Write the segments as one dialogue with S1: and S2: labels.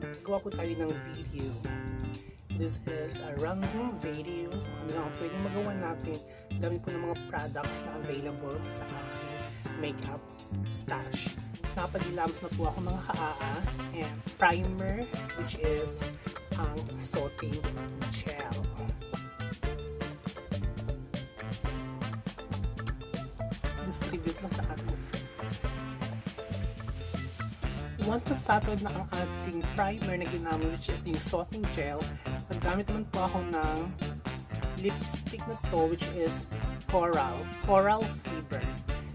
S1: gawa ko tayo ng video. This is a random video. Ano lang pwedeng magawa natin gamit po ng mga products na available sa aking makeup stash. Napadilams na po ako mga kaa and primer, which is ang setting gel. Distribute lang sa ating friends. Once na-settled na ang ating primer na ginamit, which is yung setting gel, naggamit naman po ako ng lipstick na to, which is Coral Fever.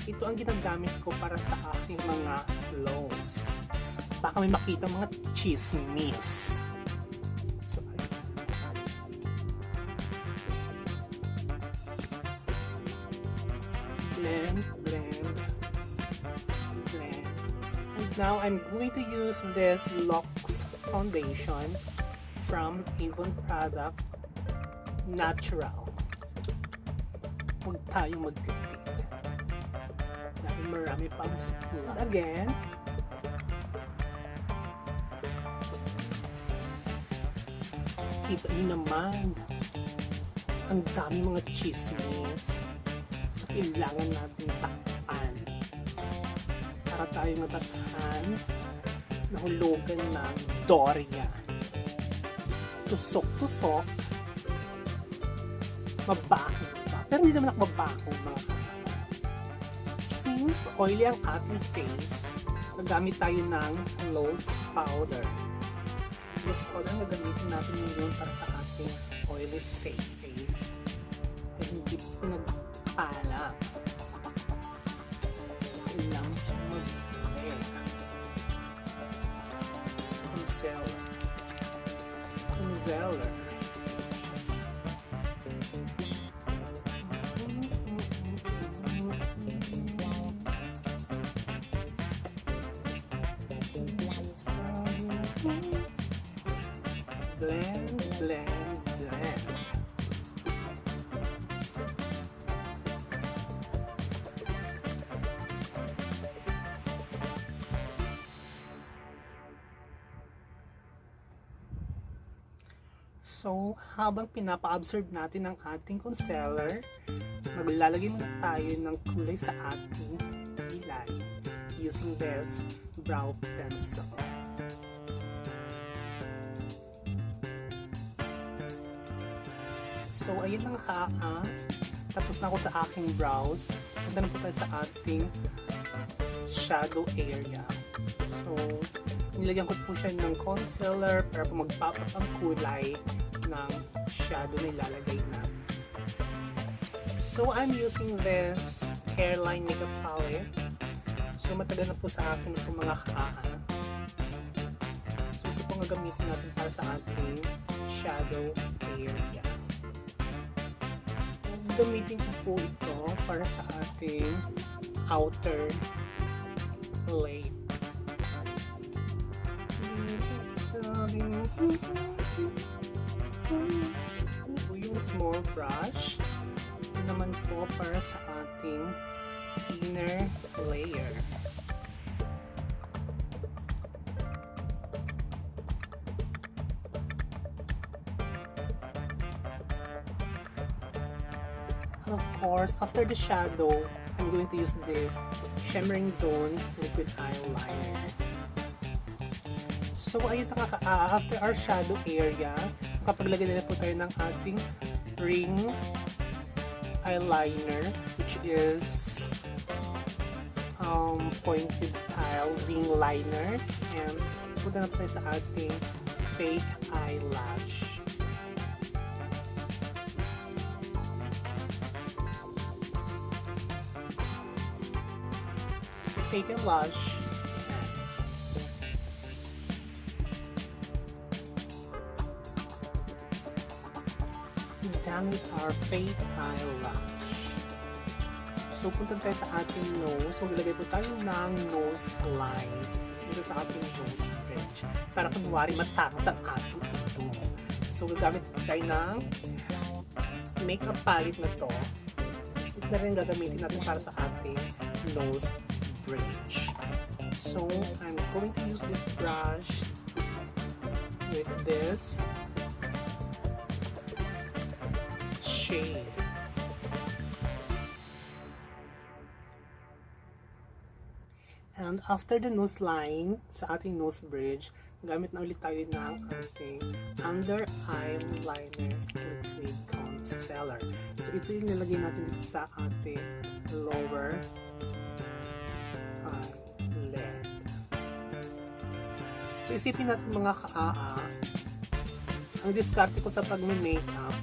S1: Ito ang ginagamit ko para sa aking mga flows. Baka may makita mga chismis. So, blend. And now I'm going to use this Lux foundation from Avon Products Natural. Huwag tayong magtipid dahil marami pang supply. Again, kita niyo naman ang dami mga chismis, so kailangan natin takpan para tayo matatahan na hulugan ng Doria. Tusok-tusok, mabaho pa. Pero hindi naman ako mabaho, mga kapatid. Since oily ang ating face, nagamit tayo ng loose powder. Loose powder na gamitin natin yun para sa ating oily face. Ay hindi pinagpala. Kailangan siya mag-wear. Concealer. Blend. So, habang pinapa-absorb natin ang ating concealer, maglalagay muna tayo ng kulay sa ating kilay using this brow pencil. So, ayan ang kaa. Tapos na ako sa aking brows. Punta na po tayo sa ating shadow area. So, nilagyan ko po siya ng concealer para po mag-pop up ang kulay ng shadow na ilalagay na. So, I'm using this hairline makeup palette. So, matagal na po sa akin itong mga kaa. So, ito po nga gamitin natin para sa ating shadow area. Gamitin ko po ito para sa ating outer layer. Yung small brush ito naman po para sa ating inner layer. And of course, after the shadow, I'm going to use this Shimmering Zone liquid eyeliner. So, ayun na after our shadow area, kapaglagay na po tayo ng ating ring eyeliner, which is pointed style ring liner, and punta na po tayo sa ating fake eyelash. Fake eyelash. With our fake eyelash. So, punta tayo sa ating nose. So, ilagay po tayo ng nose line dito sa ating nose bridge. Para kunwari matangos ang ating ito. So, gagamit tayo ng makeup palette na to. Ito na rin gagamitin natin para sa ating nose bridge. So, I'm going to use this brush with this shade. And after the nose line, sa ating nose bridge, gamit na ulit tayo ng ating under eye liner liquid concealer. So ito yung nilagay natin dito sa ating lower eyelid. So isipin natin mga ang diskarte ko sa pag-makeup,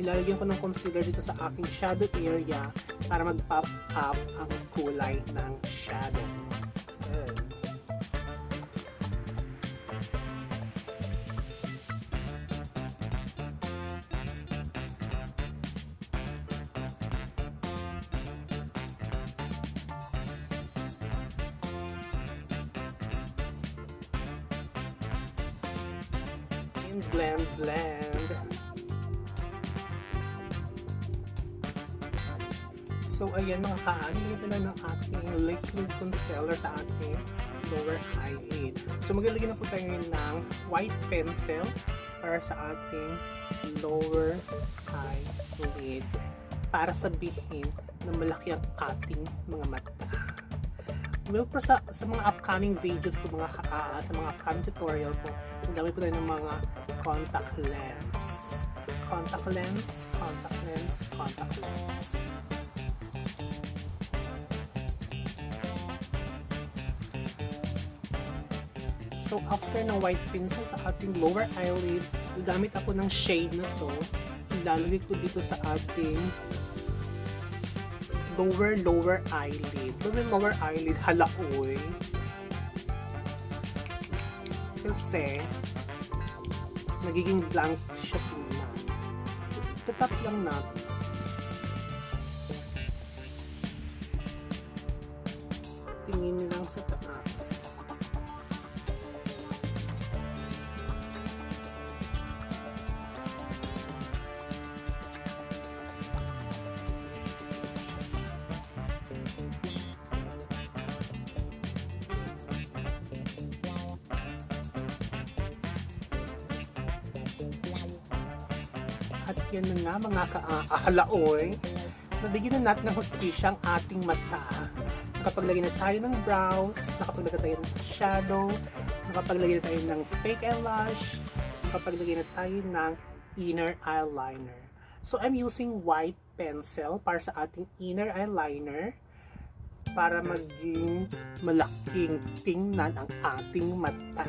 S1: ilalagyan ko ng concealer dito sa aking shadow area para mag-pop up ang kulay ng shadow. And blend. So, ayan mga kaani, ito na ng ating liquid concealer sa ating lower eyelid. So, maglalagay na po tayo ngayon ng white pencil para sa ating lower eyelid para sabihin na malaki ang ating mga mata. Well, sa mga upcoming videos ko, sa mga upcoming tutorial ko, gamit po tayo ng mga contact lens. Contact lens. So, after ng white pencil sa ating lower eyelid, gamit ako ng shade na to. Ilalagay ko dito sa ating lower eyelid. Lower eyelid, halaoy. Kasi, nagiging blank siya na. Tatap lang natin. Tingin lang sa taas. At yan na nga mga kaahalaoy, nabigyan na natin ng hustisya ang ating mata. Nakapaglagay na tayo ng brows, nakapaglagay tayo ng shadow, nakapaglagay na tayo ng fake eyelash, nakapaglagay na tayo ng inner eyeliner. So I'm using white pencil para sa ating inner eyeliner para maging malaking tingnan ang ating mata.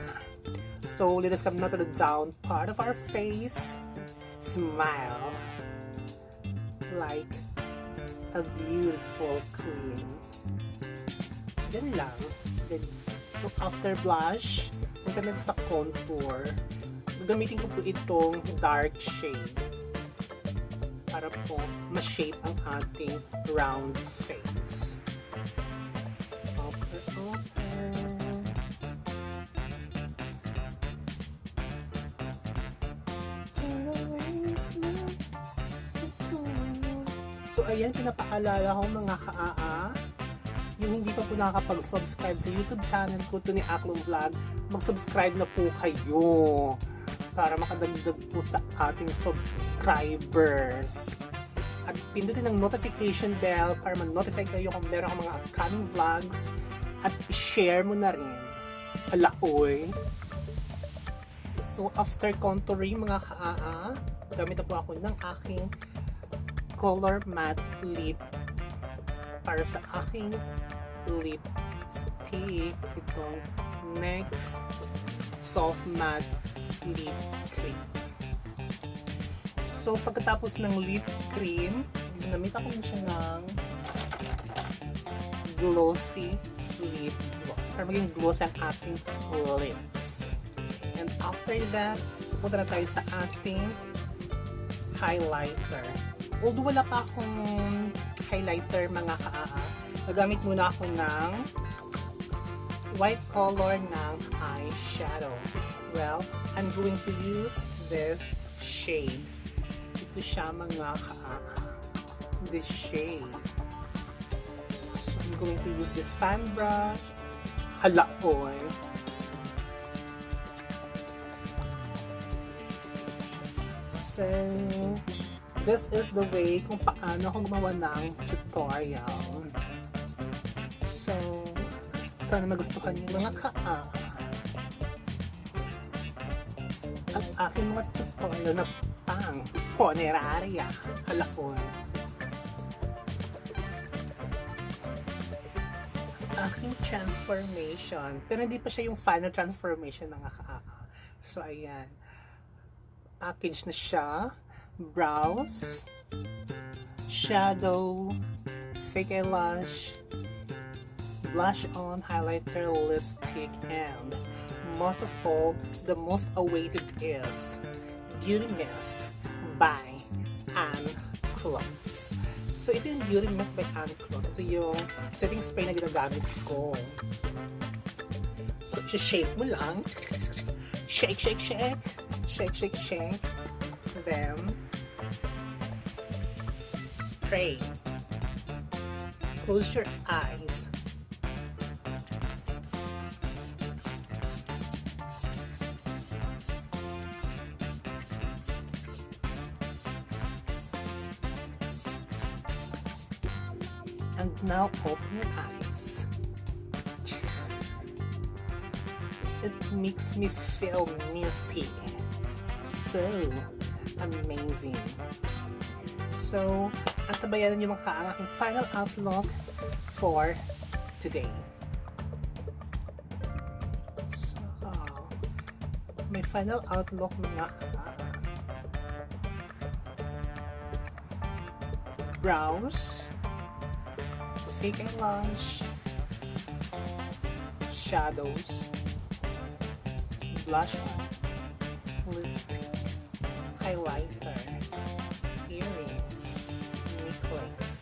S1: So let us come now to the down part of our face. Smile like a beautiful queen. Yan lang. So after blush, punta na sa contour. Gagamitin ko po itong dark shade para po ma-shape ang ating round face. So ayan, pinapaalala ko mga yung hindi pa po nakakapag-subscribe sa YouTube channel ko, Tonie Aclo Vlog, mag-subscribe na po kayo para makadagdag po sa ating subscribers. At pindutin ang notification bell para ma-notify kayo kung meron kang mga upcoming vlogs at i-share mo na rin. Alaoy! So after contouring mga gamit na po ako ng aking color matte lip para sa aking lipstick. Itong next soft matte lip cream. So pagkatapos ng lip cream, ginamit ako siya ng glossy lip gloss para maging glossy ang ating lips. And after that, punta na tayo sa ating highlighter. Although wala pa akong highlighter mga nagamit muna ako ng white color ng eyeshadow. Well, I'm going to use this shade. Ito siya mga this shade. So I'm going to use this fan brush. Halaoy. So, this is the way kung paano ako gumawa ng tutorial. So, sana magustuhan yung mga ang aking mga tutorial na pang funeraria. Halakon. Aking transformation. Pero hindi pa siya yung final transformation ng So, ayan. Package na siya. Brows, shadow, fake eyelash, blush on, highlighter, lipstick, and most of all, the most awaited is Beauty Mist by Anne Clothes. So, ito yung Beauty Mist by Anne Clothes. Ito yung setting spray na ginagamit ko. So, shake mo lang. Shake, shake, shake. Shake, shake, shake. Then, spray. Close your eyes. And now open your eyes. It makes me feel misty. So amazing. So, at tabayanan niyo mga ang aking final outlook for today. So, my final outlook mga brows, fake eyelash, shadows, blush on, lipstick, highlighter, earrings, necklace.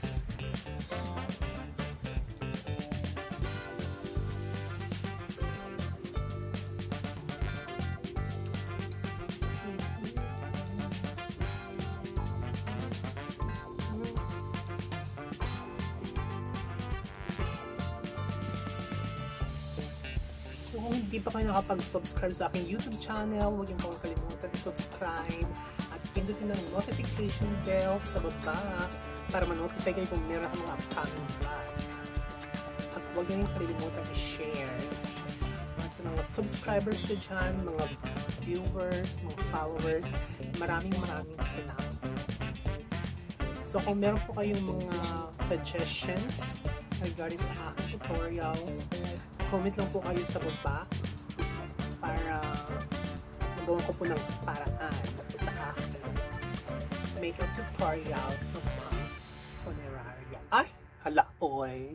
S1: So, kung hindi pa kayo nakapag-subscribe sa aking YouTube channel, huwag niyo pong kalimutan i-subscribe at pindutin ang notification bell sa baba para ma-notify kayo kung meron akong mga upcoming vlog. At huwag niyo rin kalimutan i-share. At sa mga subscribers ko dyan, mga viewers, mga followers, maraming salamat. So, kung meron po kayong mga suggestions regarding sa aking tutorials, comment lang po kayo sa baba para magawa ko po ng paraan sa akin makeup tutorial ng mga funeraria. Ay! Hala! Oy!